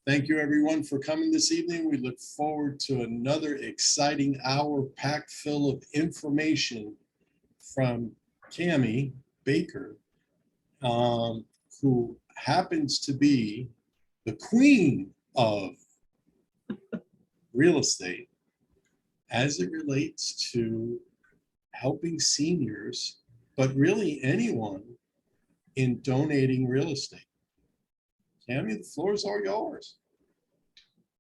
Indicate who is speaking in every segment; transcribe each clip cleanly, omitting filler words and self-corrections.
Speaker 1: Thank you, everyone, for coming this evening. We look forward to another exciting hour packed full of information from Cami Baker, who happens to be the queen of real estate as it relates to helping seniors, but really anyone in donating real estate. Cami, the floor is all yours.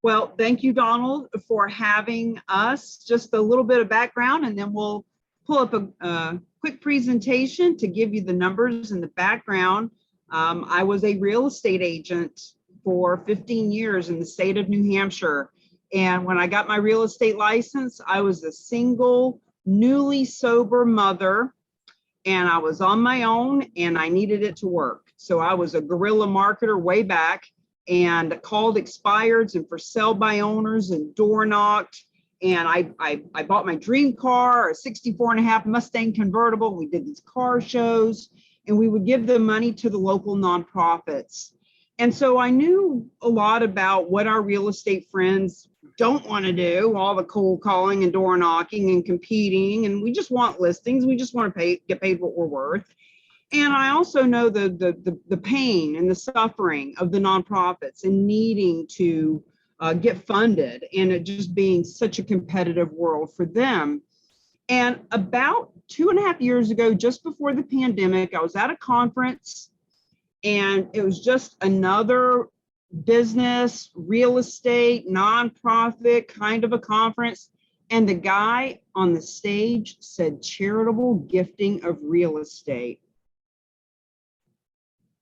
Speaker 2: Well, thank you, Donald, for having us. Just a little bit of background, and then we'll pull up a quick presentation to give you the numbers and the background. I was a real estate agent for 15 years in the state of New Hampshire. And when I got my real estate license, I was a single, newly sober mother, and I was on my own and I needed it to work. So I was a guerrilla marketer way back and called expireds and for sale by owners and door knocked. And I bought my dream car, a 64.5 Mustang convertible. We did these car shows and we would give the money to the local nonprofits. And so I knew a lot about what our real estate friends don't want to do, all the cold calling and door knocking and competing. And we just want listings. We just want to get paid what we're worth. And I also know the pain and the suffering of the nonprofits and needing to get funded and it just being such a competitive world for them. And about 2.5 years ago, just before the pandemic, I was at a conference and it was just another business, real estate, nonprofit kind of a conference. And the guy on the stage said, charitable gifting of real estate.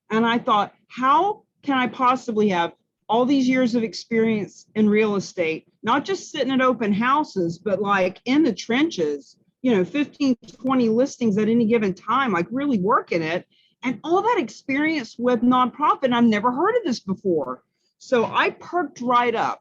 Speaker 2: And I thought, how can I possibly have all these years of experience in real estate, not just sitting at open houses, but like in the trenches, 15, 20 listings at any given time, like really working it. And all that experience with nonprofit, I've never heard of this before. So I perked right up.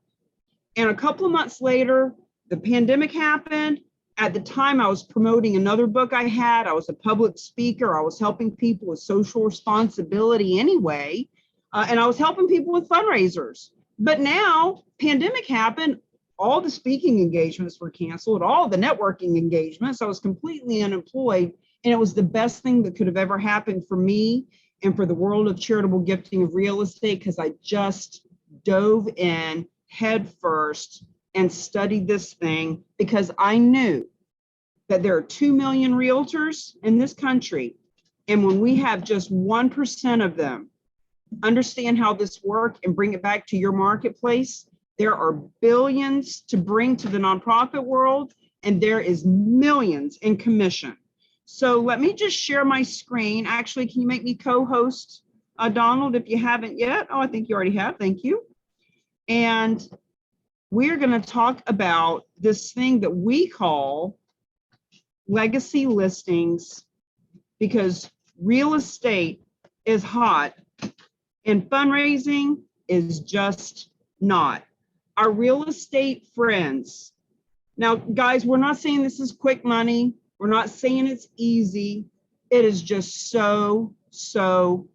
Speaker 2: And a couple of months later, the pandemic happened. At the time, I was promoting another book I had. I was a public speaker. I was helping people with social responsibility anyway. And I was helping people with fundraisers. But now, pandemic happened. All the speaking engagements were canceled, all the networking engagements. I was completely unemployed. And it was the best thing that could have ever happened for me and for the world of charitable gifting of real estate, because I just dove in head first and studied this thing because I knew that there are 2 million realtors in this country. And when we have just 1% of them understand how this works and bring it back to your marketplace, there are billions to bring to the nonprofit world, and there is millions in commission. So let me just share my screen. Actually, can you make me co-host, Donald, if you haven't yet? Oh, I think you already have. Thank you. And we're going to talk about this thing that we call legacy listings, because real estate is hot and fundraising is just not. Our real estate friends. Now, guys, we're not saying this is quick money. We're not saying it's easy. It is just so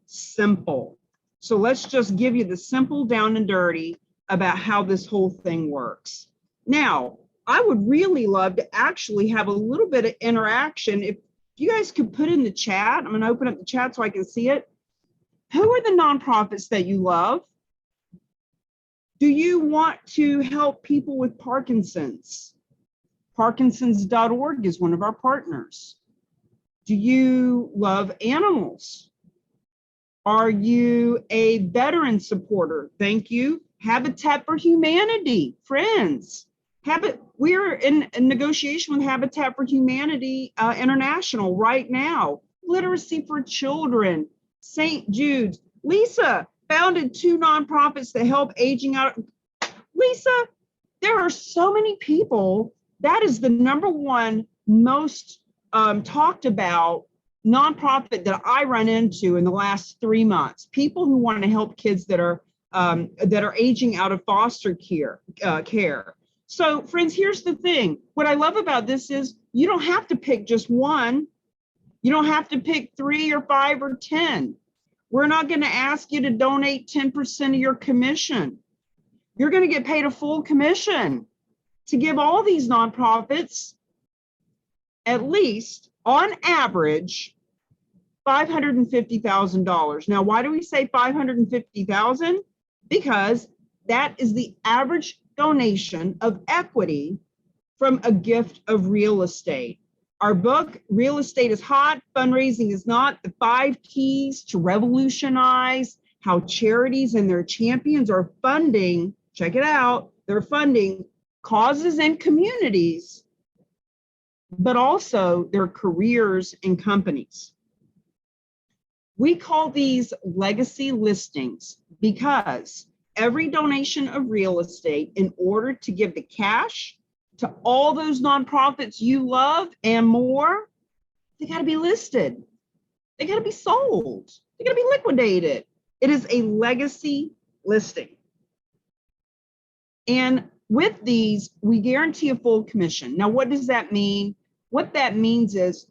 Speaker 2: simple. So let's just give you the simple down and dirty about how this whole thing works. Now, I would really love to actually have a little bit of interaction. If you guys could put in the chat, I'm going to open up the chat so I can see it. Who are the nonprofits that you love? Do you want to help people with Parkinson's? Parkinsons.org is one of our partners. Do you love animals? Are you a veteran supporter? Thank you. Habitat for Humanity, friends. We're in negotiation with Habitat for Humanity International right now. Literacy for Children, St. Jude's. Lisa founded 2 nonprofits that help aging out. Lisa, there are so many people. That is the #1 most talked about nonprofit that I run into in the last 3 months. People who want to help kids that are aging out of foster care. So, friends, here's the thing. What I love about this is you don't have to pick just one. You don't have to pick 3 or 5 or 10. We're not going to ask you to donate 10% of your commission. You're going to get paid a full commission to give all these nonprofits at least, on average, $550,000. Now, why do we say $550,000? Because that is the average donation of equity from a gift of real estate. Our book, Real Estate is Hot, Fundraising is Not, the 5 keys to revolutionize how charities and their champions are funding, check it out, they're funding causes and communities, but also their careers and companies. We call these legacy listings because every donation of real estate, in order to give the cash to all those nonprofits you love and more, they got to be listed. They got to be sold. They got to be liquidated. It is a legacy listing. And with these, we guarantee a full commission. Now, what does that mean? What that means is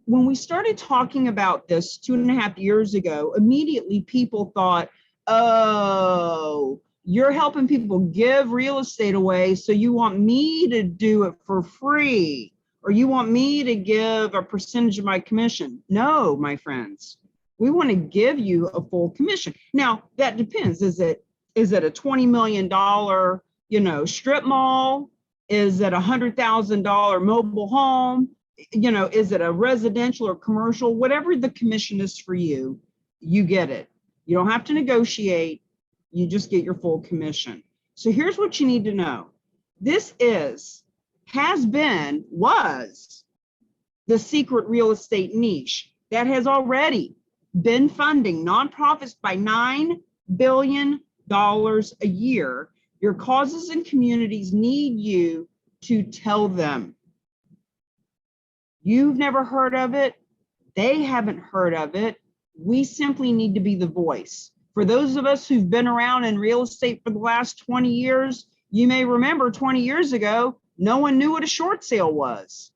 Speaker 2: when we started talking about this 2.5 years ago, immediately people thought, oh, you're helping people give real estate away, so you want me to do it for free, or you want me to give a percentage of my commission. No, my friends, we want to give you a full commission. Now, that depends. Is it a $20 million, strip mall? Is it a $100,000 mobile home? Is it a residential or commercial? Whatever the commission is for you, you get it. You don't have to negotiate. You just get your full commission. So here's what you need to know. This was the secret real estate niche that has already been funding nonprofits by $9 billion a year. Your causes and communities need you to tell them. You've never heard of it. They haven't heard of it. We simply need to be the voice. For those of us who've been around in real estate for the last 20 years, you may remember 20 years ago, no one knew what a short sale was.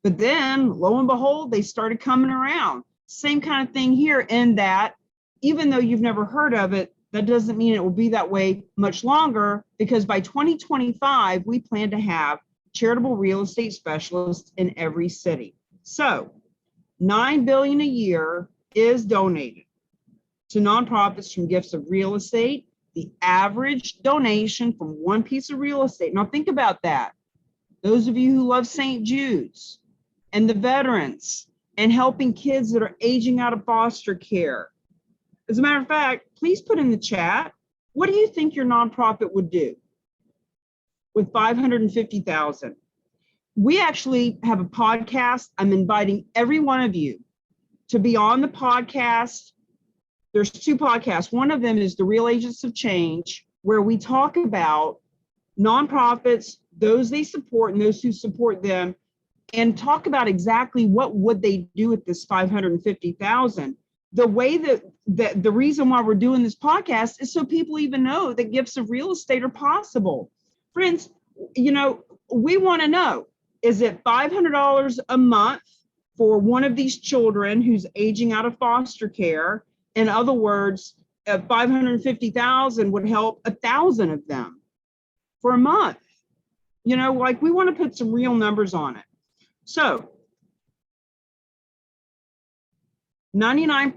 Speaker 2: But then, lo and behold, they started coming around. Same kind of thing here, in that even though you've never heard of it, that doesn't mean it will be that way much longer, because by 2025, we plan to have charitable real estate specialists in every city. So $9 billion a year is donated to nonprofits from gifts of real estate. The average donation from one piece of real estate. Now think about that. Those of you who love St. Jude's and the veterans and helping kids that are aging out of foster care. As a matter of fact, please put in the chat, what do you think your nonprofit would do with $550,000? We actually have a podcast. I'm inviting every one of you to be on the podcast. There's 2 podcasts. One of them is the Real Agents of Change, where we talk about nonprofits, those they support and those who support them, and talk about exactly what would they do with this $550,000. The way that the reason why we're doing this podcast is so people even know that gifts of real estate are possible. Friends, we want to know, is it $500 a month for one of these children who's aging out of foster care? In other words, $550,000 would help 1,000 of them for a month. We want to put some real numbers on it. So 99%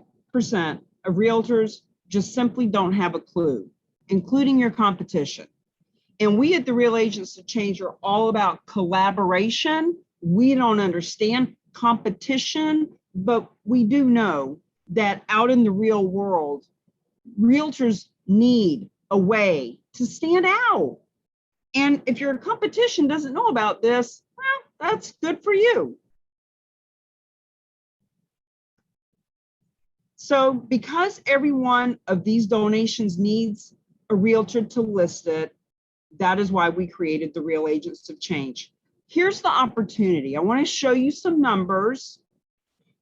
Speaker 2: of realtors just simply don't have a clue, including your competition. And we at the Real Agents of Change are all about collaboration. We don't understand competition, but we do know that out in the real world, realtors need a way to stand out. And if your competition doesn't know about this, well, that's good for you. So because every one of these donations needs a realtor to list it, that is why we created the Real Agents of Change. Here's the opportunity. I want to show you some numbers,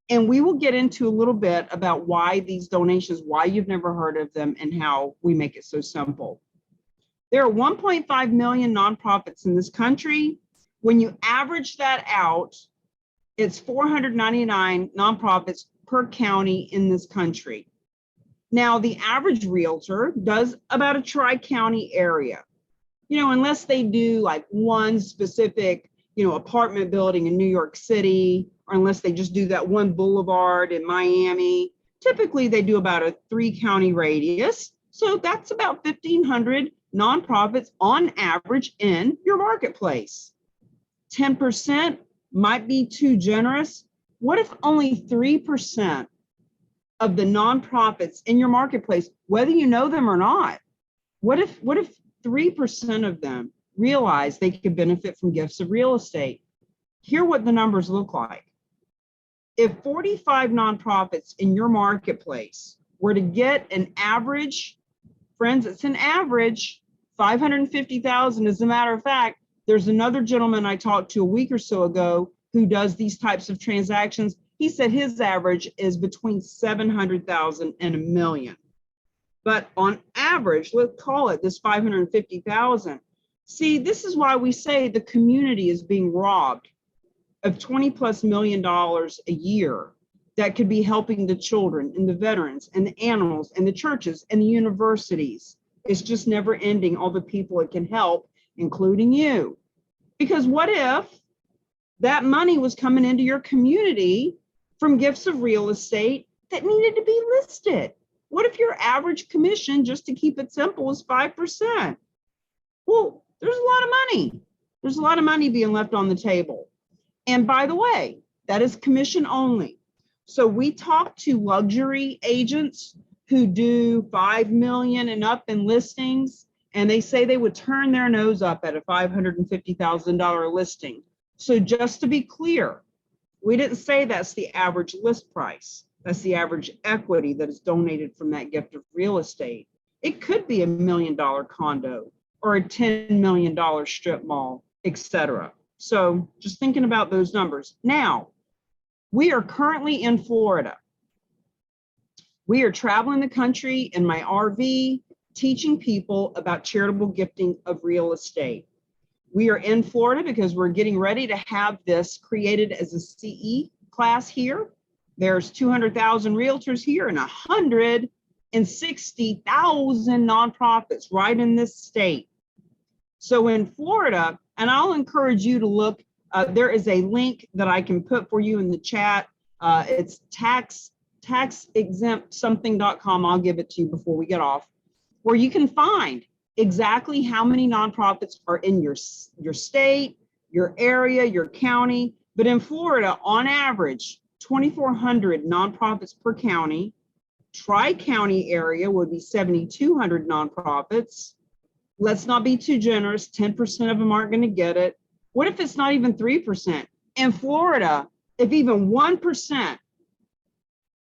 Speaker 2: and we will get into a little bit about why these donations, why you've never heard of them, and how we make it so simple. There are 1.5 million nonprofits in this country. When you average that out, it's 499 nonprofits per county in this country. Now, the average realtor does about a tri-county area. unless they do like one specific, apartment building in New York City, or unless they just do that one boulevard in Miami. Typically, they do about a 3-county radius. So that's about 1,500 nonprofits on average in your marketplace. 10% might be too generous. What if only 3% of the nonprofits in your marketplace, whether you know them or not, what if 3% of them realize they could benefit from gifts of real estate? Hear what the numbers look like. If 45 nonprofits in your marketplace were to get an average, friends, it's an average, 550,000. As a matter of fact, there's another gentleman I talked to a week or so ago who does these types of transactions. He said his average is between 700,000 and $1 million. But on average, let's call it this 550,000. See, this is why we say the community is being robbed of $20+ million a year that could be helping the children and the veterans and the animals and the churches and the universities. It's just never ending, all the people it can help, including you. Because what if that money was coming into your community from gifts of real estate that needed to be listed? What if your average commission, just to keep it simple, is 5%? Well, there's a lot of money. There's a lot of money being left on the table. And by the way, that is commission only. So we talk to luxury agents who do 5 million and up in listings, and they say they would turn their nose up at a $550,000 listing. So just to be clear, we didn't say that's the average list price. That's the average equity that is donated from that gift of real estate. It could be $1 million condo or a $10 million strip mall, etc. So just thinking about those numbers. Now, we are currently in Florida. We are traveling the country in my RV, teaching people about charitable gifting of real estate. We are in Florida because we're getting ready to have this created as a CE class here. There's 200,000 realtors here and 160,000 nonprofits right in this state. So in Florida, and I'll encourage you to look, there is a link that I can put for you in the chat. It's taxexemptsomething.com. I'll give it to you before we get off, where you can find exactly how many nonprofits are in your state, your area, your county. But in Florida, on average, 2,400 nonprofits per county. Tri-county area would be 7,200 nonprofits. Let's not be too generous. 10% of them aren't going to get it. What if it's not even 3%? In Florida, if even 1%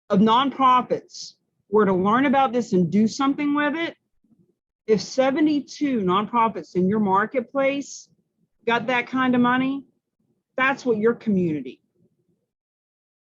Speaker 2: of nonprofits were to learn about this and do something with it, if 72 nonprofits in your marketplace got that kind of money, that's what your community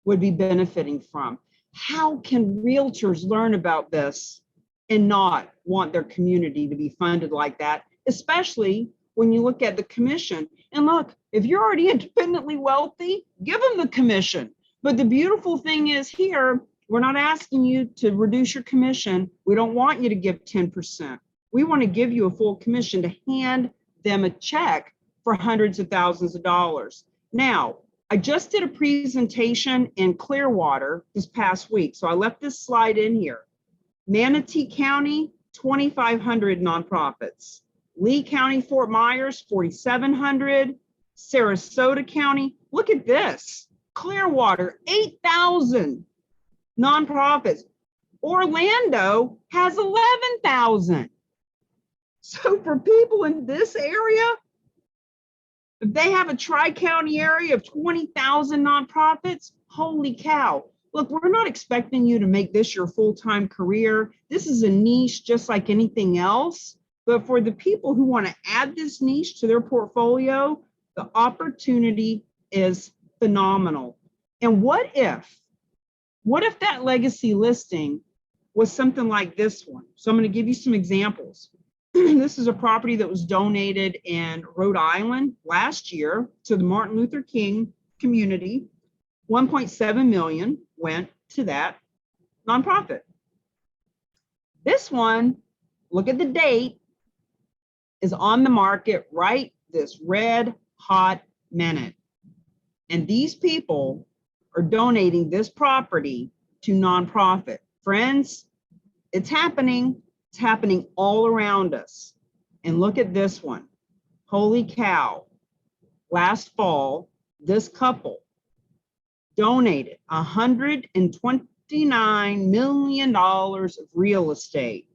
Speaker 2: would be benefiting from. How can realtors learn about this and not want their community to be funded like that, especially when you look at the commission? And look, if you're already independently wealthy, give them the commission. But the beautiful thing is here, we're not asking you to reduce your commission. We don't want you to give 10%. We want to give you a full commission to hand them a check for hundreds of thousands of dollars. Now, I just did a presentation in Clearwater this past week, so I left this slide in here. Manatee County, 2,500 nonprofits. Lee County, Fort Myers, 4,700. Sarasota County, look at this. Clearwater, 8,000 nonprofits. Orlando has 11,000. So for people in this area, if they have a tri-county area of 20,000 nonprofits, holy cow. Look, we're not expecting you to make this your full-time career. This is a niche just like anything else. But for the people who want to add this niche to their portfolio, the opportunity is phenomenal. And what if that legacy listing was something like this one? So I'm going to give you some examples. This is a property that was donated in Rhode Island last year to the Martin Luther King community. 1.7 million went to that nonprofit. This one, look at the date, is on the market right this red hot minute. And these people are donating this property to nonprofit. Friends, it's happening. It's happening all around us. And look at this one. Holy cow. Last fall, this couple donated $129 million of real estate.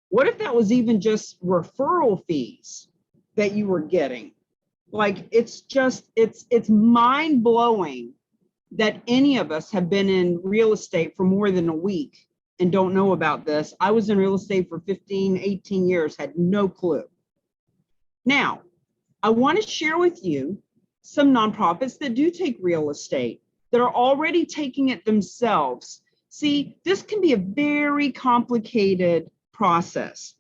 Speaker 2: What if that was even just referral fees that you were getting? Like, it's mind blowing that any of us have been in real estate for more than a week and don't know about this. I was in real estate for 15, 18 years, had no clue. Now, I want to share with you some nonprofits that do take real estate, that are already taking it themselves. See, this can be a very complicated process,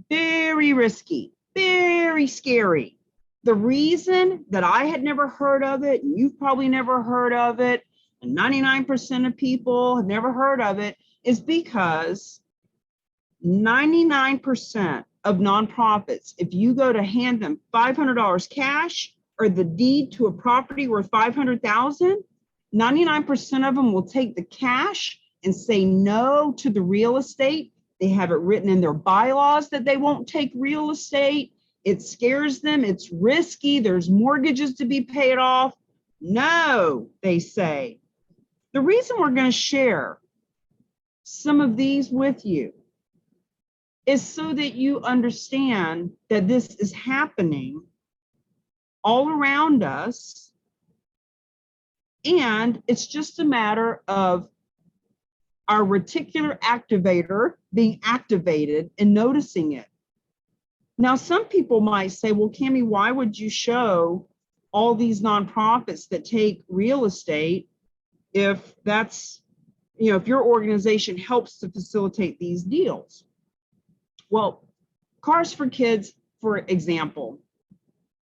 Speaker 2: very risky, very scary. The reason that I had never heard of it, you've probably never heard of it, and 99% of people have never heard of it, is because 99% of nonprofits, if you go to hand them $500 cash or the deed to a property worth $500,000, 99% of them will take the cash and say no to the real estate. They have it written in their bylaws that they won't take real estate. It scares them. It's risky. There's mortgages to be paid off. No, they say. The reason we're going to share some of these with you is so that you understand that this is happening all around us. And it's just a matter of our reticular activator being activated and noticing it. Now, some people might say, well, Cami, why would you show all these nonprofits that take real estate if that's, if your organization helps to facilitate these deals? Well, Cars for Kids, for example,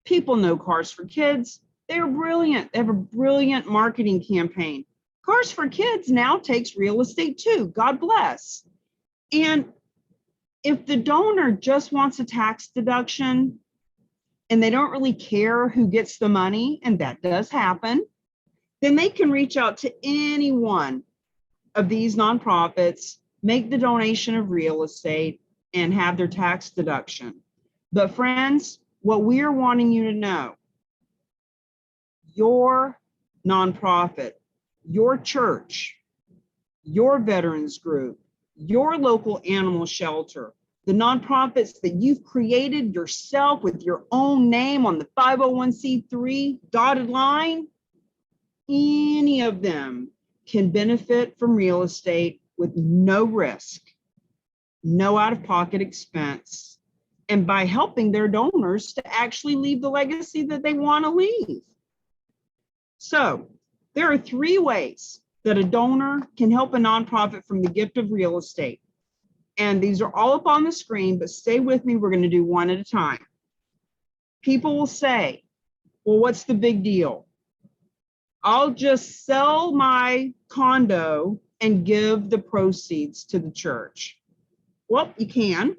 Speaker 2: people know Cars for Kids. They're brilliant. They have a brilliant marketing campaign. Cars for Kids now takes real estate too. God bless. And if the donor just wants a tax deduction and they don't really care who gets the money, and that does happen, then they can reach out to any one of these nonprofits, make the donation of real estate, and have their tax deduction. But friends, what we are wanting you to know, your nonprofit, your church, your veterans group, your local animal shelter, the nonprofits that you've created yourself with your own name on the 501c3 dotted line, any of them can benefit from real estate with no risk, no out-of-pocket expense, and by helping their donors to actually leave the legacy that they want to leave. So there are 3 ways that a donor can help a nonprofit from the gift of real estate. And these are all up on the screen, but stay with me. We're going to do one at a time. People will say, well, what's the big deal? I'll just sell my condo and give the proceeds to the church. Well, you can.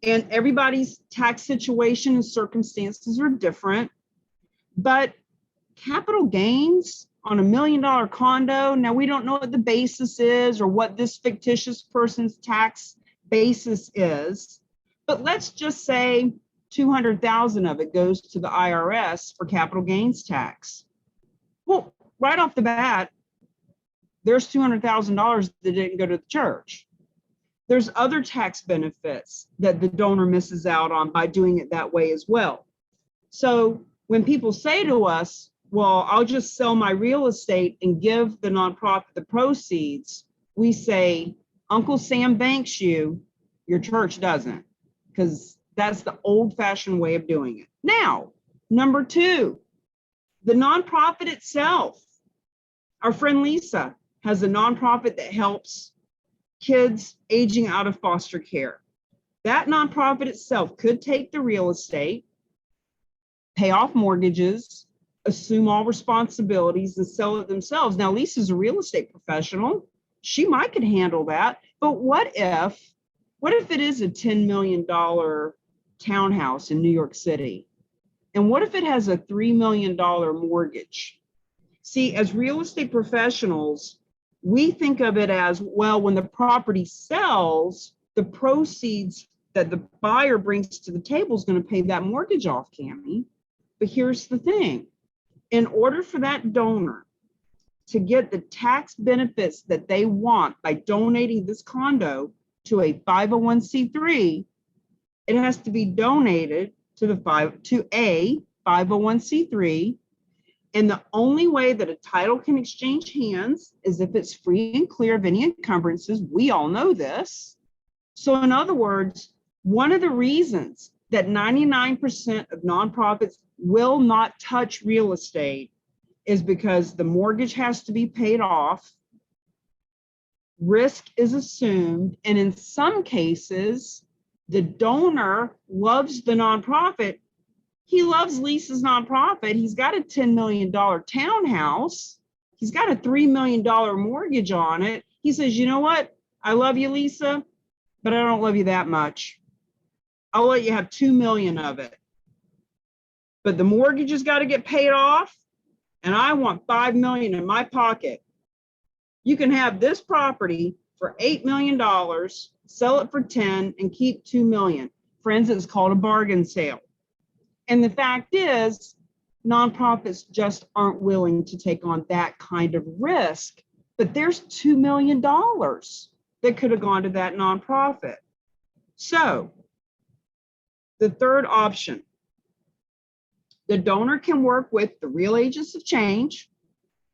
Speaker 2: And everybody's tax situation and circumstances are different. But capital gains on $1 million condo, now we don't know what the basis is or what this fictitious person's tax basis is, but let's just say 200,000 of it goes to the IRS for capital gains tax. Well, right off the bat, there's $200,000 that didn't go to the church. There's other tax benefits that the donor misses out on by doing it that way as well. So when people say to us, well, I'll just sell my real estate and give the nonprofit the proceeds, we say, Uncle Sam thanks you, your church doesn't, because that's the old-fashioned way of doing it. Now, number 2, the nonprofit itself. Our friend Lisa has a nonprofit that helps kids aging out of foster care. That nonprofit itself could take the real estate, pay off mortgages, assume all responsibilities, and sell it themselves. Now, Lisa's a real estate professional. She might could handle that. But what if it is a $10 million townhouse in New York City? And what if it has a $3 million mortgage? See, as real estate professionals, we think of it as, well, when the property sells, the proceeds that the buyer brings to the table is going to pay that mortgage off, Cami. But here's the thing. In order for that donor to get the tax benefits that they want by donating this condo to a 501c3, it has to be donated to a 501c3. And the only way that a title can exchange hands is if it's free and clear of any encumbrances. We all know this. So in other words, one of the reasons that 99% of nonprofits will not touch real estate is because the mortgage has to be paid off, risk is assumed, and in some cases, the donor loves the nonprofit. He loves Lisa's nonprofit. He's got a $10 million townhouse. He's got a $3 million mortgage on it. He says, you know what? I love you, Lisa, but I don't love you that much. I'll let you have 2 million of it. But the mortgage has got to get paid off, and I want 5 million in my pocket. You can have this property for $8 million, sell it for 10, and keep 2 million. Friends, it's called a bargain sale. And the fact is, nonprofits just aren't willing to take on that kind of risk. But there's $2 million that could have gone to that nonprofit. So the third option, the donor can work with the real agents of change,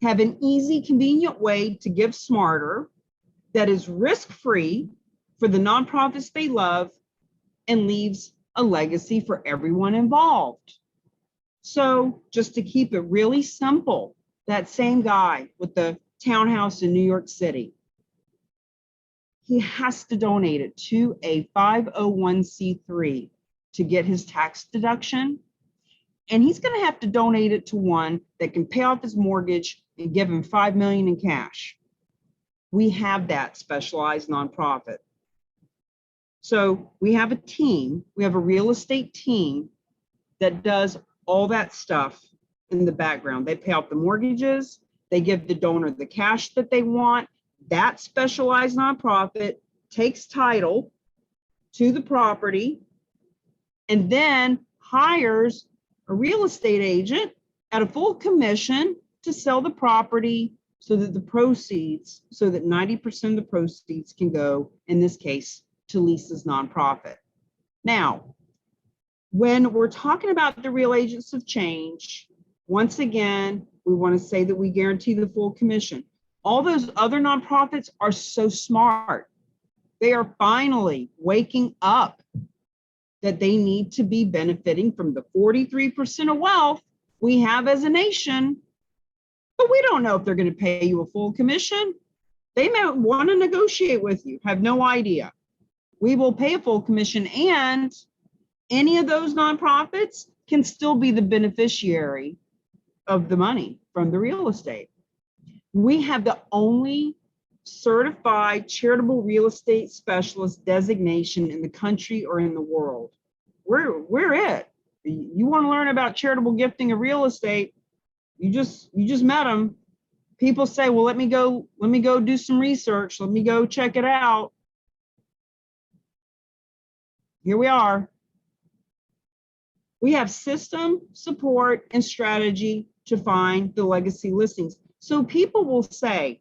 Speaker 2: have an easy, convenient way to give smarter that is risk-free for the nonprofits they love and leaves a legacy for everyone involved. So just to keep it really simple, that same guy with the townhouse in New York City, he has to donate it to a 501c3 to get his tax deduction. And he's going to have to donate it to one that can pay off his mortgage and give him 5 million in cash. We have that specialized nonprofit. So we have a team, we have a real estate team that does all that stuff in the background. They pay off the mortgages, they give the donor the cash that they want. That specialized nonprofit takes title to the property and then hires a real estate agent at a full commission to sell the property so that the proceeds, so that 90% of the proceeds can go, in this case, to Lisa's nonprofit. Now, when we're talking about the real agents of change, once again, we want to say that we guarantee the full commission. All those other nonprofits are so smart. They are finally waking up that they need to be benefiting from the 43% of wealth we have as a nation, but we don't know if they're going to pay you a full commission. They may want to negotiate with you, have no idea. We will pay a full commission, and any of those nonprofits can still be the beneficiary of the money from the real estate. We have the only certified charitable real estate specialist designation in the country or in the world. We're it. You want to learn about charitable gifting of real estate, you just met them. People say, well, let me go do some research. Let me go check it out. Here we are. We have system, support, and strategy to find the legacy listings. So people will say,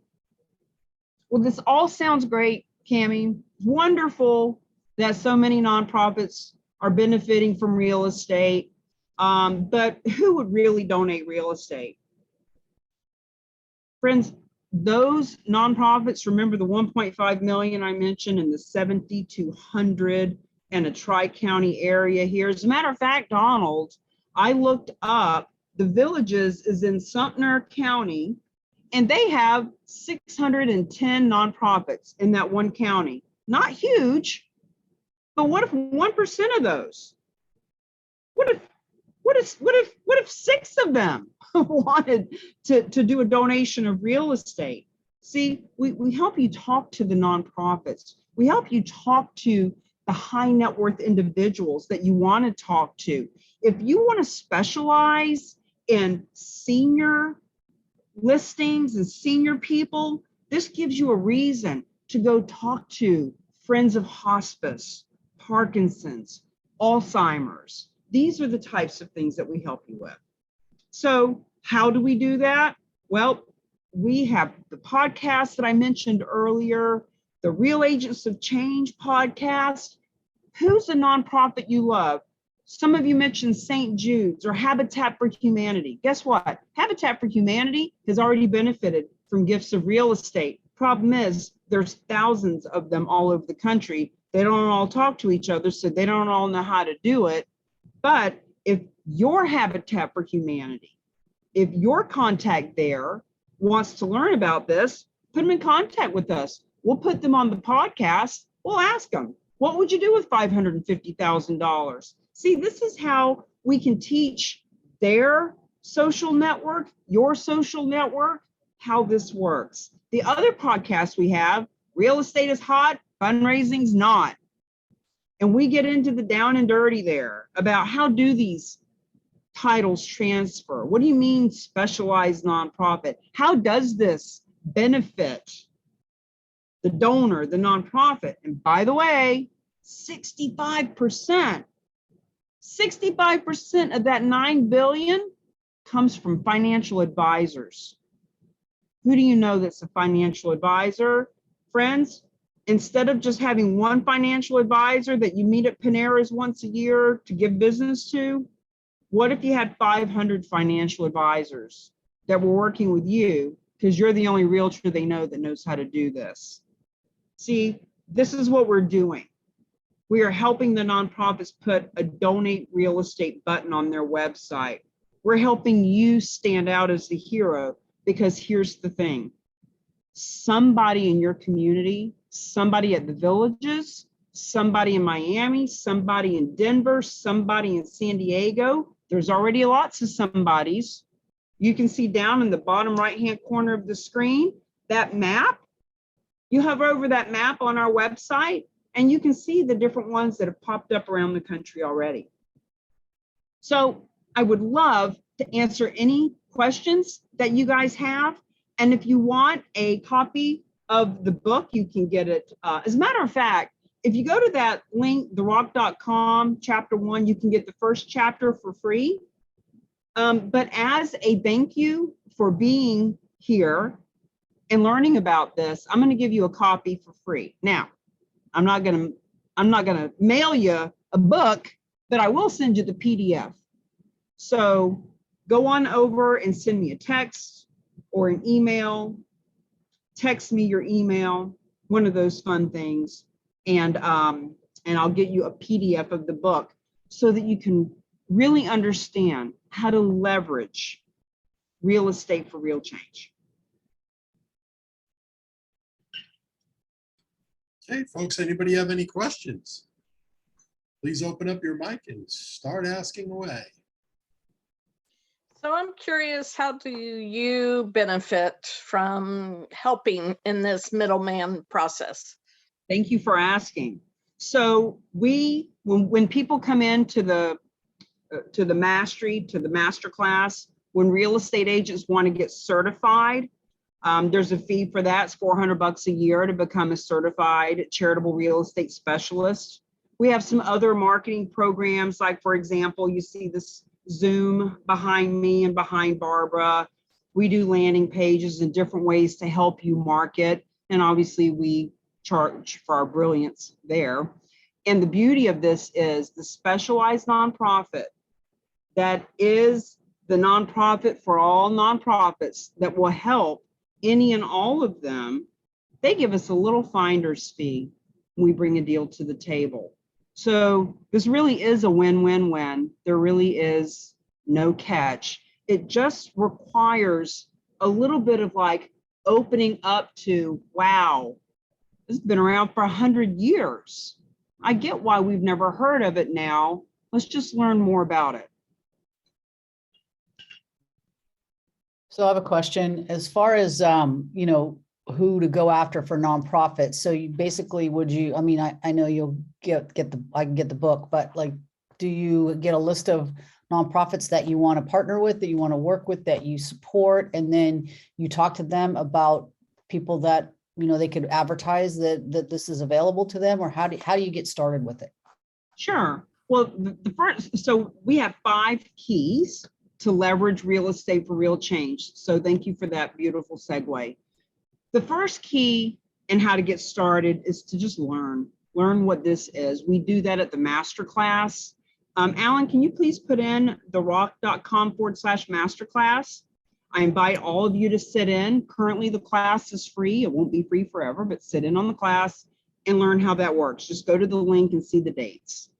Speaker 2: well, this all sounds great, Cami. Wonderful that so many nonprofits are benefiting from real estate, but who would really donate real estate? Friends, those nonprofits, remember the 1.5 million I mentioned in the 7,200 and a tri-county area here. As a matter of fact, Donald, I looked up, the Villages is in Sumter County, and they have 610 nonprofits in that one county. Not huge, but what if 1% of those? What if 6 of them wanted to do a donation of real estate? See, we help you talk to the nonprofits. We help you talk to the high net worth individuals that you want to talk to. If you want to specialize in senior listings and senior people, this gives you a reason to go talk to friends of hospice, Parkinson's, Alzheimer's. These are the types of things that we help you with. So how do we do that? Well, we have the podcast that I mentioned earlier, the Real Agents of Change podcast. Who's a nonprofit you love? Some of you mentioned St. Jude's or Habitat for Humanity. Guess what? Habitat for Humanity has already benefited from gifts of real estate. Problem is, there's thousands of them all over the country. They don't all talk to each other, so they don't all know how to do it. But if your Habitat for Humanity, if your contact there wants to learn about this, put them in contact with us. We'll put them on the podcast. We'll ask them, what would you do with $550,000? See, this is how we can teach their social network, your social network, how this works. The other podcast we have, Real Estate is Hot, Fundraising's Not. And we get into the down and dirty there about how do these titles transfer? What do you mean specialized nonprofit? How does this benefit the donor, the nonprofit? And by the way, 65% of that $9 billion comes from financial advisors. Who do you know that's a financial advisor? Friends, instead of just having one financial advisor that you meet at Panera's once a year to give business to, what if you had 500 financial advisors that were working with you because you're the only realtor they know that knows how to do this? See, this is what we're doing. We are helping the nonprofits put a donate real estate button on their website. We're helping you stand out as the hero because here's the thing. Somebody in your community, somebody at the Villages, somebody in Miami, somebody in Denver, somebody in San Diego, there's already lots of somebodies. You can see down in the bottom right-hand corner of the screen, that map. You hover over that map on our website, and you can see the different ones that have popped up around the country already. So I would love to answer any questions that you guys have. And if you want a copy of the book, you can get it. As a matter of fact, if you go to that link, therock.com, chapter 1, you can get the first chapter for free. But as a thank you for being here and learning about this, I'm going to give you a copy for free. Now, I'm not going to mail you a book, but I will send you the PDF. So go on over and send me a text or an email. Text me your email, one of those fun things, and I'll get you a PDF of the book so that you can really understand how to leverage real estate for real change.
Speaker 1: Okay, folks, anybody have any questions? Please open up your mic and start asking away.
Speaker 3: So I'm curious, how do you benefit from helping in this middleman process?
Speaker 2: Thank you for asking. So when people come into the mastery, to the master class, when real estate agents want to get certified, there's a fee for that. It's $400 a year to become a certified charitable real estate specialist. We have some other marketing programs, like, for example, you see this Zoom behind me and behind Barbara. We do landing pages and different ways to help you market. And obviously we charge for our brilliance there. And the beauty of this is the specialized nonprofit that is the nonprofit for all nonprofits that will help any and all of them. They give us a little finder's fee when we bring a deal to the table. So this really is a win-win-win. There really is no catch. It just requires a little bit of like opening up to, wow, this has been around for 100 years. I get why we've never heard of it now. Let's just learn more about it.
Speaker 4: So I have a question. As far as, who to go after for nonprofits. So you basically, would you, I mean, I know you'll I can get the book, but like, do you get a list of nonprofits that you want to partner with, that you want to work with, that you support, and then you talk to them about people that, you know, they could advertise that this is available to them, or how do you get started with it?
Speaker 2: Sure. Well, the first, so we have 5 keys to leverage real estate for real change. So thank you for that beautiful segue. The first key in how to get started is to just learn what this is. We do that at the masterclass. Alan, can you please put in therock.com/masterclass? I invite all of you to sit in. Currently, the class is free. It won't be free forever, but sit in on the class and learn how that works. Just go to the link and see the dates.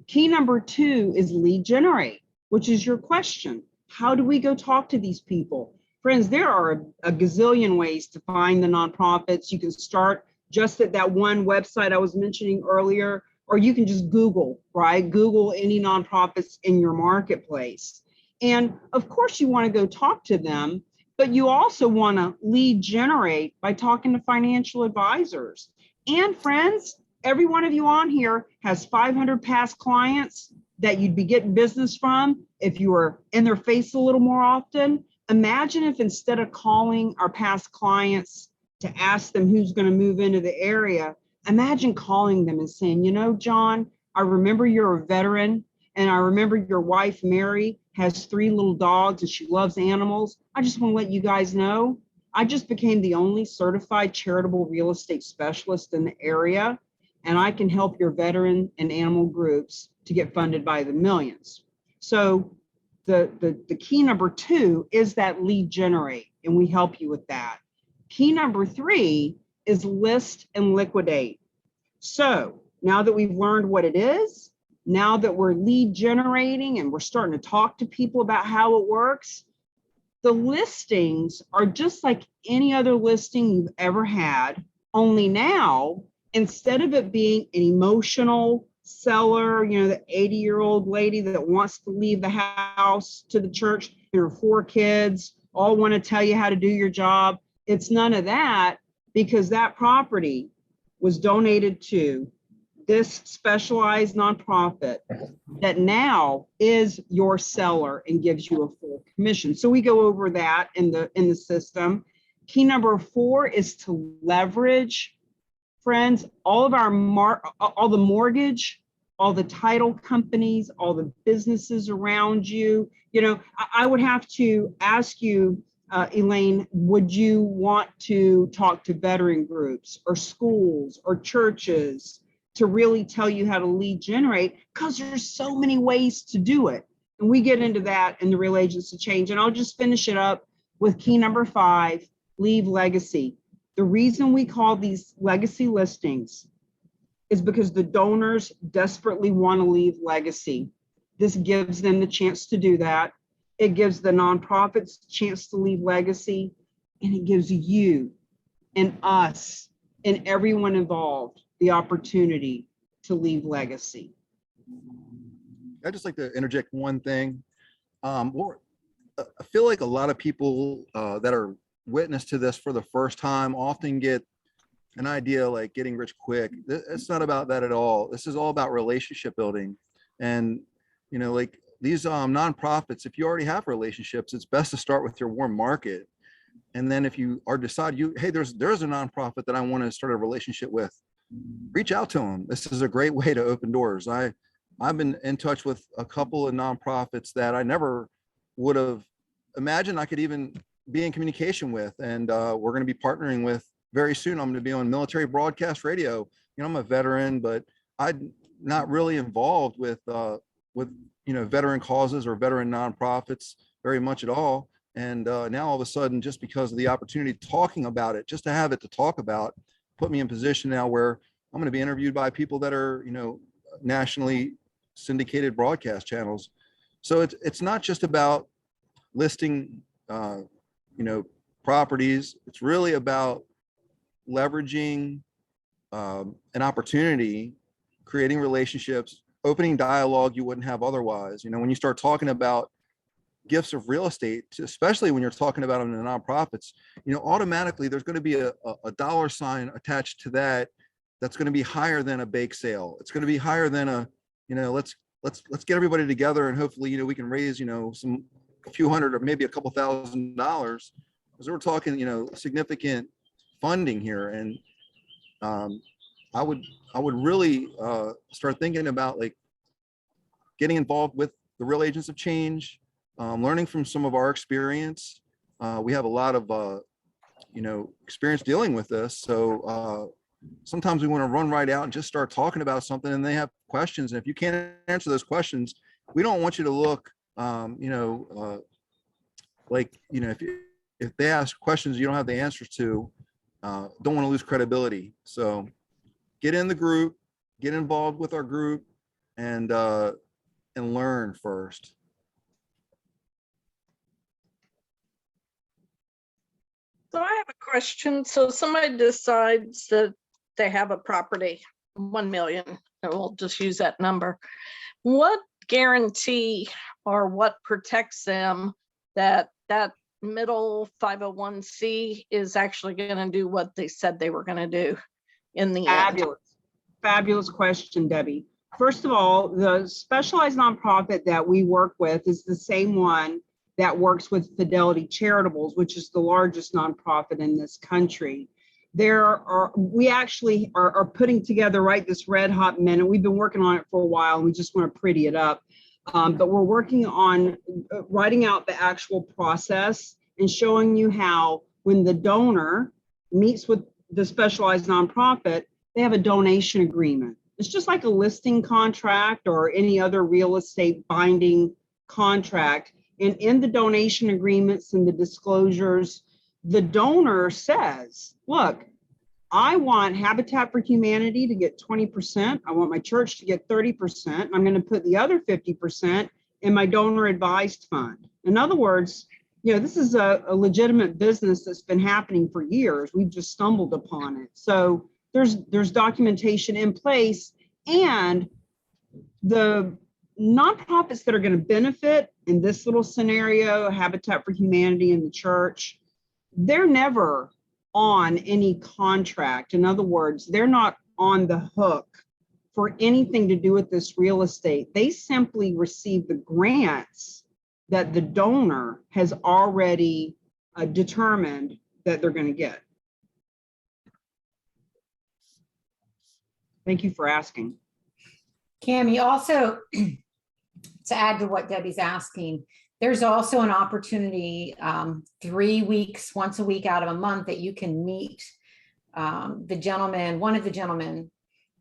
Speaker 2: Key number 2 is lead generate, which is your question. How do we go talk to these people? Friends, there are a gazillion ways to find the nonprofits. You can start just at that one website I was mentioning earlier, or you can just Google, right? Google any nonprofits in your marketplace. And of course you want to go talk to them, but you also want to lead generate by talking to financial advisors. And friends, every one of you on here has 500 past clients that you'd be getting business from if you were in their face a little more often. Imagine if instead of calling our past clients to ask them who's going to move into the area, imagine calling them and saying, you know, John, I remember you're a veteran, and I remember your wife, Mary, has 3 little dogs and she loves animals. I just want to let you guys know, I just became the only certified charitable real estate specialist in the area, and I can help your veteran and animal groups to get funded by the millions. So the key number 2 is that lead generate, and we help you with that. Key number 3 is list and liquidate. So now that we've learned what it is, now that we're lead generating and we're starting to talk to people about how it works, the listings are just like any other listing you've ever had, only now, instead of it being an emotional seller, you know, the 80-year-old lady that wants to leave the house to the church, there are 4 kids, all want to tell you how to do your job. It's none of that, because that property was donated to this specialized nonprofit that now is your seller and gives you a full commission. So we go over that in the system. Key number 4 is to leverage, friends, all of our all the mortgage, all the title companies, all the businesses around you. You know, I would have to ask you, Elaine, would you want to talk to veteran groups or schools or churches to really tell you how to lead generate? Because there's so many ways to do it. And we get into that in the Real Agents of Change. And I'll just finish it up with key number 5, leave legacy. The reason we call these legacy listings is because the donors desperately want to leave legacy. This gives them the chance to do that. It gives the nonprofits a chance to leave legacy, and it gives you and us and everyone involved the opportunity to leave legacy.
Speaker 5: I'd just like to interject one thing. I feel like a lot of people that are witness to this for the first time often get an idea like getting rich quick. It's not about that at all. This is all about relationship building. And, you know, like these nonprofits, if you already have relationships, it's best to start with your warm market. And then if you are hey, there's a nonprofit that I want to start a relationship with, reach out to them. This is a great way to open doors. I've been in touch with a couple of nonprofits that I never would have imagined I could even be in communication with. And we're going to be partnering with very soon. I'm going to be on military broadcast radio. You know, I'm a veteran, but I'm not really involved with you know, veteran causes or veteran nonprofits very much at all. And now all of a sudden, just because of the opportunity talking about it, just to have it to talk about, put me in position now where I'm going to be interviewed by people that are, you know, nationally syndicated broadcast channels. So it's not just about listing, you know, properties. It's really about leveraging an opportunity, creating relationships, opening dialogue you wouldn't have otherwise. You know, when you start talking about gifts of real estate, especially when you're talking about them in the nonprofits, automatically there's going to be a dollar sign attached to that. That's going to be higher than a bake sale. It's going to be higher than let's get everybody together and hopefully, we can raise, a few hundred or maybe a couple $1,000s, because we're talking, significant funding here. And I would really start thinking about like getting involved with the Real Agents of Change, learning from some of our experience. We have a lot of, experience dealing with this. So sometimes we want to run right out and just start talking about something, and they have questions. And if you can't answer those questions, we don't want you to look, if they ask questions you don't have the answers to, don't want to lose credibility. So get in the group, get involved with our group, and learn first.
Speaker 3: So I have a question. So somebody decides that they have a property, 1 million, and we'll just use that number. What guarantee or what protects them that that middle 501c is actually going to do what they said they were going to do in the end?
Speaker 2: Fabulous question, Debbie. First of all, the specialized nonprofit that we work with is the same one that works with Fidelity Charitables, which is the largest nonprofit in this country. We actually are putting together right this red hot minute. We've been working on it for a while, and we just want to pretty it up. But we're working on writing out the actual process and showing you how, when the donor meets with the specialized nonprofit, they have a donation agreement. It's just like a listing contract or any other real estate binding contract. And in the donation agreements and the disclosures, the donor says, look, I want Habitat for Humanity to get 20%. I want my church to get 30%. I'm going to put the other 50% in my donor advised fund. In other words, this is a legitimate business that's been happening for years. We've just stumbled upon it. So there's documentation in place, and the nonprofits that are going to benefit in this little scenario, Habitat for Humanity and the church, they're never on any contract. In other words, they're not on the hook for anything to do with this real estate. They simply receive the grants that the donor has already determined that they're going to get. Thank you for asking.
Speaker 6: Cami, also to add to what Debbie's asking, there's also an opportunity 3 weeks, once a week out of a month, that you can meet one of the gentlemen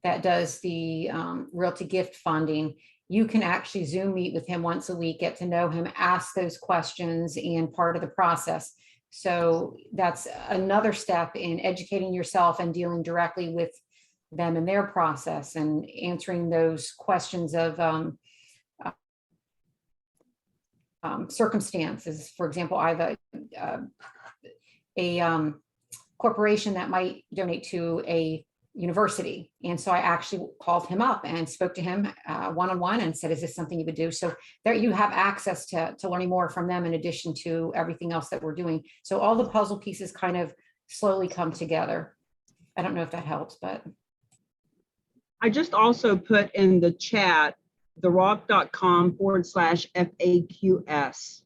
Speaker 6: that does the Realty gift funding. You can actually Zoom meet with him once a week, get to know him, ask those questions, and part of the process. So that's another step in educating yourself and dealing directly with them in their process and answering those questions of circumstances. For example, I have a corporation that might donate to a university. And so I actually called him up and spoke to him one-on-one and said, is this something you would do? So there you have access to learning more from them in addition to everything else that we're doing. So all the puzzle pieces kind of slowly come together. I don't know if that helps, but.
Speaker 2: I just also put in the chat, therock.com/FAQS.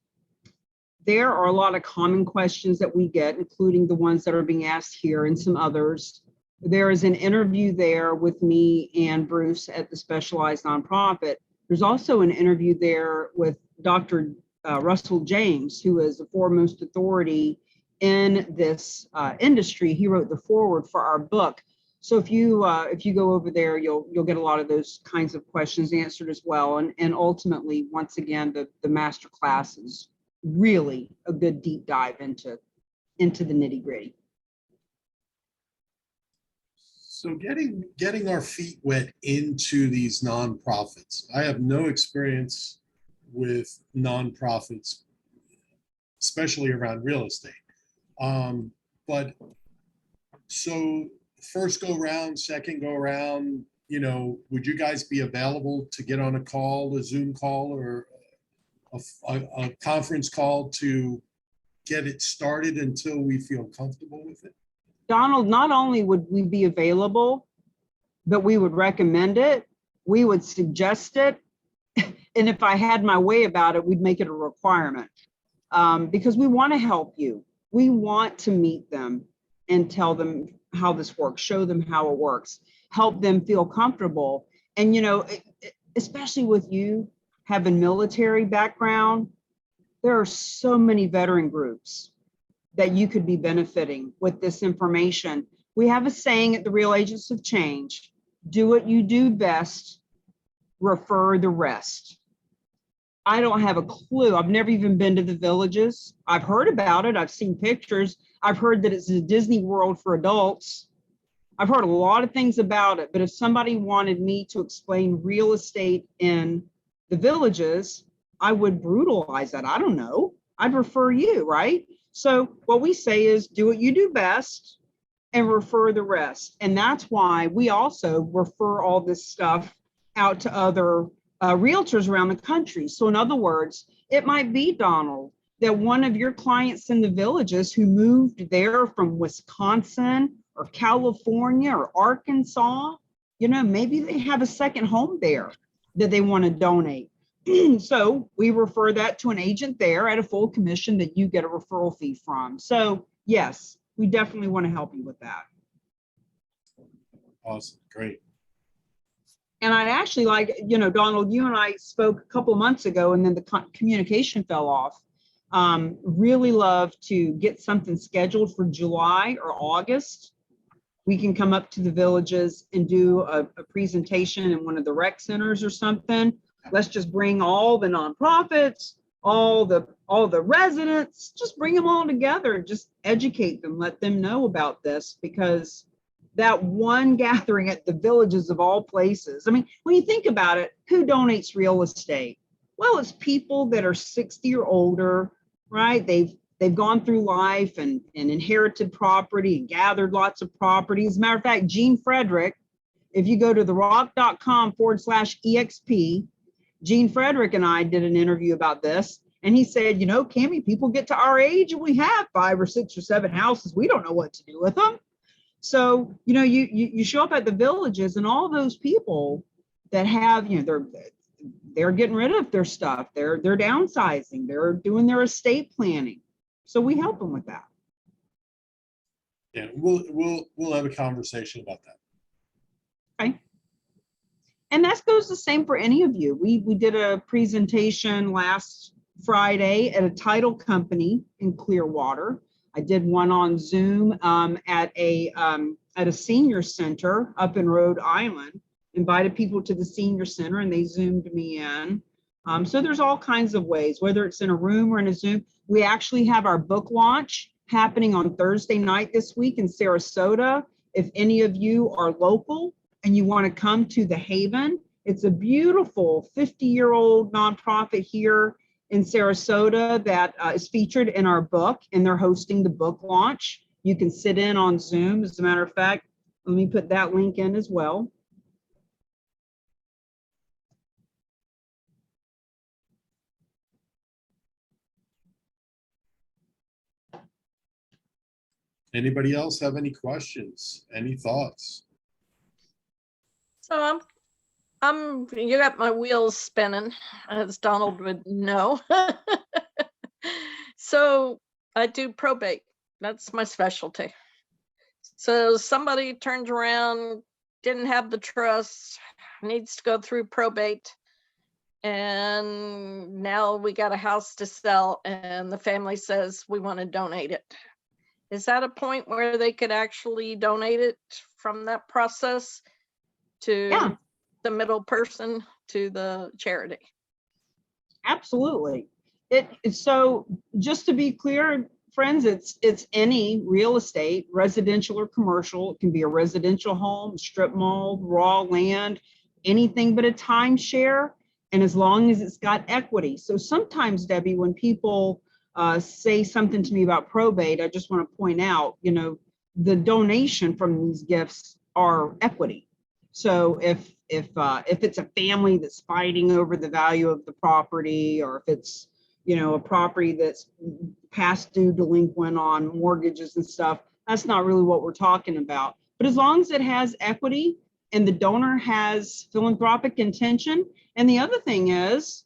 Speaker 2: There are a lot of common questions that we get, including the ones that are being asked here and some others. There is an interview there with me and Bruce at the Specialized Nonprofit. There's also an interview there with Dr. Russell James, who is the foremost authority in this industry. He wrote the foreword for our book. So if you go over there, you'll get a lot of those kinds of questions answered as well. And ultimately, once again, the master class is really a good deep dive into the nitty gritty.
Speaker 1: So getting our feet wet into these nonprofits. I have no experience with nonprofits, especially around real estate. But so first go round, second go round, would you guys be available to get on a call, a Zoom call, or a conference call to get it started until we feel comfortable with it?
Speaker 2: Donald, not only would we be available, but we would recommend it, we would suggest it. And if I had my way about it, we'd make it a requirement. Because we want to help you. We want to meet them and tell them how this works, show them how it works, help them feel comfortable. And, especially with you having military background, there are so many veteran groups that you could be benefiting with this information. We have a saying at the Real Agents of Change: do what you do best, refer the rest. I don't have a clue. I've never even been to the Villages. I've heard about it. I've seen pictures. I've heard that it's a Disney World for adults. I've heard a lot of things about it, but if somebody wanted me to explain real estate in the Villages, I would brutalize that. I don't know. I'd refer you, right? So what we say is do what you do best and refer the rest. And that's why we also refer all this stuff out to other realtors around the country. So in other words, it might be, Donald, that one of your clients in the Villages who moved there from Wisconsin or California or Arkansas, maybe they have a second home there that they want to donate. So we refer that to an agent there at a full commission that you get a referral fee from. So yes, we definitely want to help you with that.
Speaker 1: Awesome, great.
Speaker 2: And I'd actually like, Donald, you and I spoke a couple of months ago and then the communication fell off. Really love to get something scheduled for July or August. We can come up to the Villages and do a presentation in one of the rec centers or something. Let's just bring all the nonprofits, all the residents, just bring them all together and just educate them, let them know about this, because that one gathering at the Villages of all places. I mean, when you think about it, who donates real estate? Well, it's people that are 60 or older, right? They've gone through life and inherited property and gathered lots of property. As a matter of fact, Gene Frederick, if you go to therock.com/exp, Gene Frederick and I did an interview about this. And he said, Cami, people get to our age and we have 5 or 6 or 7 houses. We don't know what to do with them. So, you show up at the Villages and all those people that have, they're getting rid of their stuff. They're downsizing. They're doing their estate planning. So we help them with that.
Speaker 1: Yeah, we'll have a conversation about that.
Speaker 2: Okay. And that goes the same for any of you. We did a presentation last Friday at a title company in Clearwater. I did one on Zoom at a senior center up in Rhode Island. Invited people to the senior center and they Zoomed me in. So there's all kinds of ways, whether it's in a room or in a Zoom. We actually have our book launch happening on Thursday night this week in Sarasota. If any of you are local and you want to come to The Haven, it's a beautiful 50-year-old nonprofit here in Sarasota that is featured in our book, and they're hosting the book launch. You can sit in on Zoom. As a matter of fact, let me put that link in as well.
Speaker 1: Anybody else have any questions? Any thoughts?
Speaker 3: So you got my wheels spinning, as Donald would know. So I do probate. That's my specialty. So somebody turns around, didn't have the trust, needs to go through probate, and now we got a house to sell and the family says we want to donate it. Is that a point where they could actually donate it from that process to the middle person to the charity?
Speaker 2: Absolutely. So just to be clear, friends, it's any real estate, residential or commercial. It can be a residential home, strip mall, raw land, anything but a timeshare. And as long as it's got equity. So sometimes, Debbie, when people say something to me about probate, I just want to point out, the donation from these gifts are equity. So if if it's a family that's fighting over the value of the property, or if it's, you know, a property that's past due delinquent on mortgages and stuff, that's not really what we're talking about. But as long as it has equity and the donor has philanthropic intention. And the other thing is,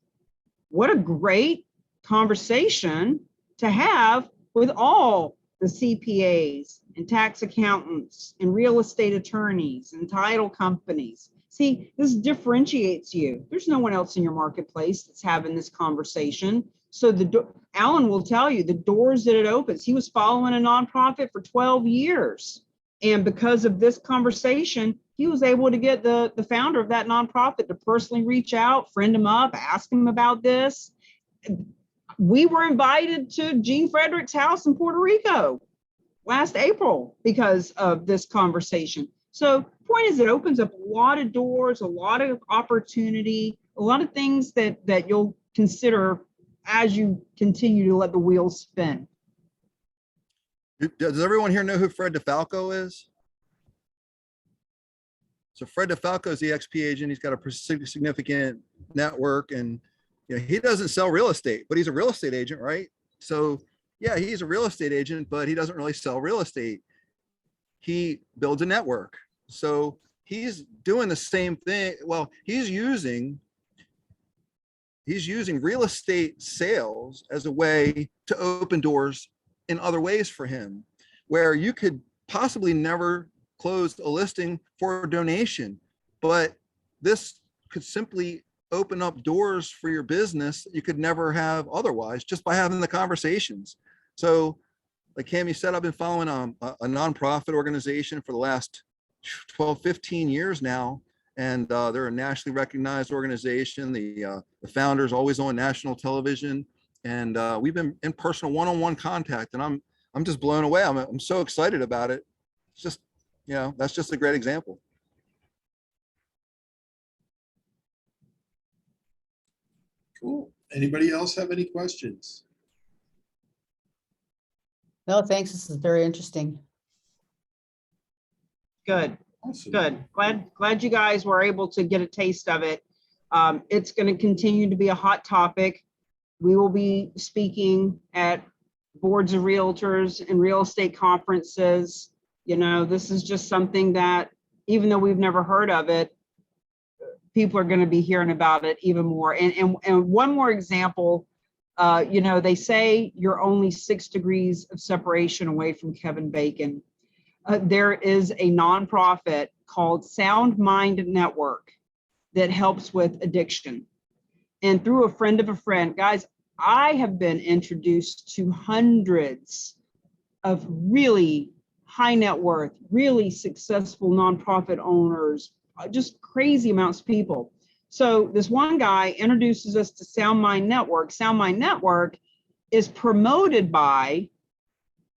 Speaker 2: what a great conversation to have with all the CPAs and tax accountants and real estate attorneys and title companies. See, this differentiates you. There's no one else in your marketplace that's having this conversation. So Alan will tell you the doors that it opens. He was following a nonprofit for 12 years. And because of this conversation, he was able to get the founder of that nonprofit to personally reach out, friend him up, ask him about this. We were invited to Gene Frederick's house in Puerto Rico last April because of this conversation. So point is, it opens up a lot of doors, a lot of opportunity, a lot of things that you'll consider as you continue to let the wheels spin.
Speaker 5: Does everyone here know who Fred DeFalco is? So Fred DeFalco is the XP agent. He's got a significant network, and you know, he doesn't sell real estate, but he's a real estate agent, right? So yeah, he's a real estate agent, but he doesn't really sell real estate. He builds a network. So he's doing the same thing. Well, he's using real estate sales as a way to open doors in other ways for him, where you could possibly never close a listing for a donation, but this could simply open up doors for your business that you could never have otherwise, just by having the conversations. So like Cami said, I've been following a nonprofit organization for the last 12, 15 years now. And they're a nationally recognized organization. The founder's always on national television. And we've been in personal one-on-one contact, and I'm just blown away. I'm so excited about it. It's just, you know, that's just a great example.
Speaker 1: Cool. Anybody else have any questions?
Speaker 4: No, thanks. This is very interesting.
Speaker 2: Good.
Speaker 1: Awesome.
Speaker 2: Good. Glad you guys were able to get a taste of it. It's going to continue to be a hot topic. We will be speaking at boards of realtors and real estate conferences. You know, this is just something that, even though we've never heard of it, people are going to be hearing about it even more. And one more example, you know, they say you're only 6 degrees of separation away from Kevin Bacon. There is a nonprofit called Sound Mind Network that helps with addiction. And through a friend of a friend, guys, I have been introduced to hundreds of really high net worth, really successful nonprofit owners, just crazy amounts of people. So this one guy introduces us to Sound Mind Network. Sound Mind Network is promoted by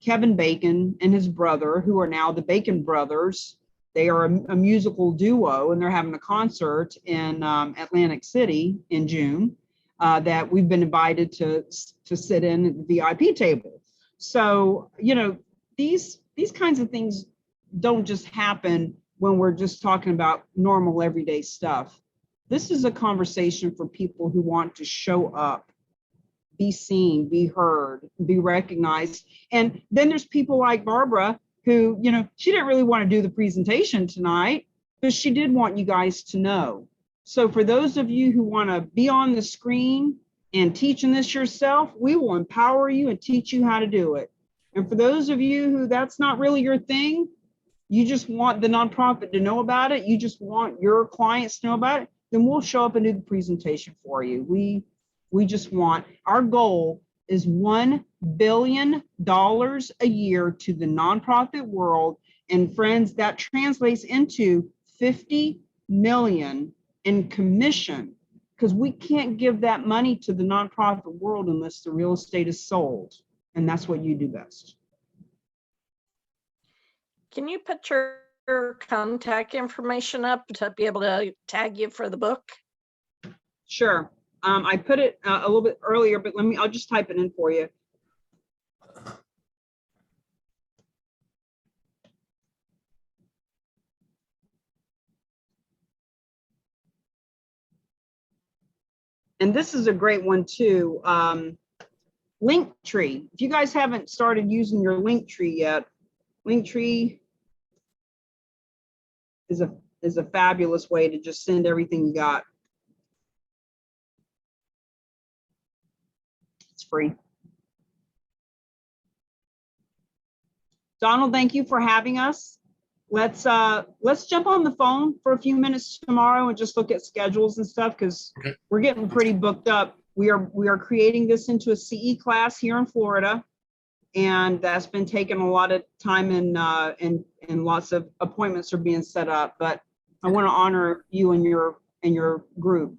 Speaker 2: Kevin Bacon and his brother, who are now the Bacon Brothers. They are a musical duo, and they're having a concert in Atlantic City in June that we've been invited to sit in at the VIP table. So, you know, these kinds of things don't just happen when we're just talking about normal everyday stuff. This is a conversation for people who want to show up, be seen, be heard, be recognized. And then there's people like Barbara who, you know, she didn't really want to do the presentation tonight, but she did want you guys to know. So for those of you who want to be on the screen and teaching this yourself, we will empower you and teach you how to do it. And for those of you who that's not really your thing, you just want the nonprofit to know about it, you just want your clients to know about it, then we'll show up and do the presentation for you. We just want, our goal is $1 billion a year to the nonprofit world. And friends, that translates into 50 million in commission, because we can't give that money to the nonprofit world unless the real estate is sold. And that's what you do best.
Speaker 3: Can you put your contact information up to be able to tag you for the book?
Speaker 2: Sure. I put it a little bit earlier, but I'll just type it in for you. and this is a great one too. Linktree. If you guys haven't started using your Linktree yet, Linktree is a fabulous way to just send everything you got. It's free. Donald, thank you for having us. Let's jump on the phone for a few minutes tomorrow and just look at schedules and stuff, because
Speaker 1: Okay.
Speaker 2: we're getting pretty booked up. We are creating this into a CE class here in Florida, and that's been taking a lot of time, and lots of appointments are being set up. But I want to honor you and your group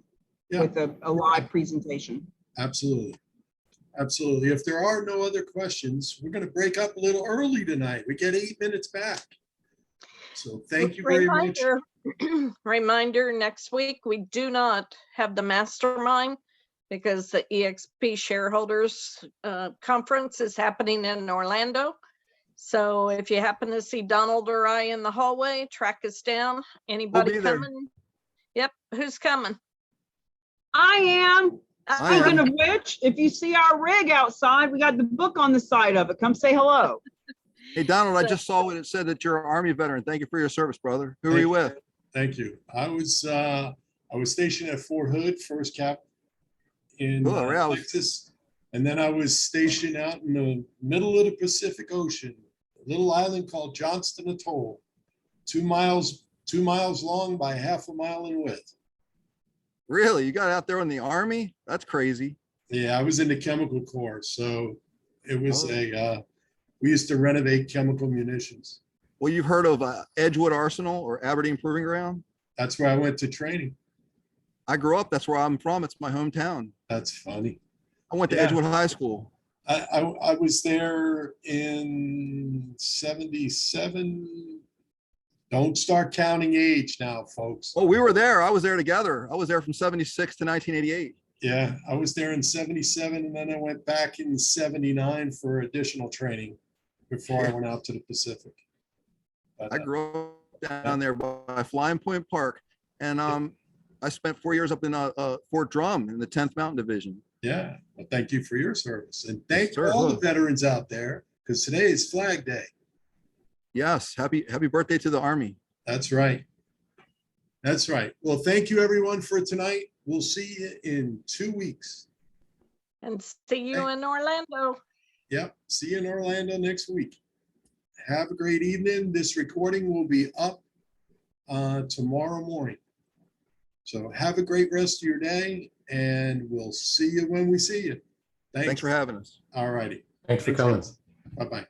Speaker 1: Yeah.
Speaker 2: with a live presentation.
Speaker 1: Absolutely. Absolutely. If there are no other questions, we're going to break up a little early tonight. We get 8 minutes back. So thank you very much.
Speaker 3: Reminder, next week, we do not have the mastermind because the EXP shareholders conference is happening in Orlando. So if you happen to see Donald or I in the hallway, track us down. Anybody
Speaker 5: be there.
Speaker 3: coming? Yep. Who's coming?
Speaker 2: I am.
Speaker 5: I am.
Speaker 2: Speaking of which, if you see our rig outside, we got the book on the side of it. Come say hello.
Speaker 5: Hey, Donald, I just saw what it said that you're an Army veteran. Thank you for your service, brother. Who are you with?
Speaker 1: Thank you. I was stationed at Fort Hood, 1st Cap in
Speaker 5: Oh, yeah, I was-
Speaker 1: Texas. And then I was stationed out in the middle of the Pacific Ocean, a little island called Johnston Atoll, 2 miles long by half a mile in width.
Speaker 5: Really? You got out there in the Army? That's crazy.
Speaker 1: Yeah, I was in the chemical corps. So it was
Speaker 5: Oh.
Speaker 1: we used to renovate chemical munitions.
Speaker 5: Well, you've heard of Edgewood Arsenal or Aberdeen Proving Ground?
Speaker 1: That's where I went to training.
Speaker 5: I grew up. That's where I'm from. It's my hometown.
Speaker 1: That's funny.
Speaker 5: I went to
Speaker 1: Yeah.
Speaker 5: Edgewood High School.
Speaker 1: I was there in 77. Don't start counting age now, folks.
Speaker 5: Oh, we were there. I was there together. I was there from 76 to 1988.
Speaker 1: Yeah, I was there in 77, and then I went back in 79 for additional training before I went out to the Pacific. But,
Speaker 5: I grew up down there by Flying Point Park, and I spent 4 years up in Fort Drum in the 10th Mountain Division.
Speaker 1: yeah, well, thank you for your service, and thank
Speaker 5: sir.
Speaker 1: all the veterans out there, because today is Flag Day.
Speaker 5: Yes, happy birthday to the Army.
Speaker 1: That's right. That's right. Well, thank you everyone for tonight. We'll see you in 2 weeks.
Speaker 3: And see you in Orlando.
Speaker 1: Yep. See you in Orlando next week. Have a great evening. This recording will be up tomorrow morning. So have a great rest of your day, and we'll see you when we see you.
Speaker 5: Thanks for having us.
Speaker 1: All righty.
Speaker 7: Thanks for coming.
Speaker 1: Bye-bye.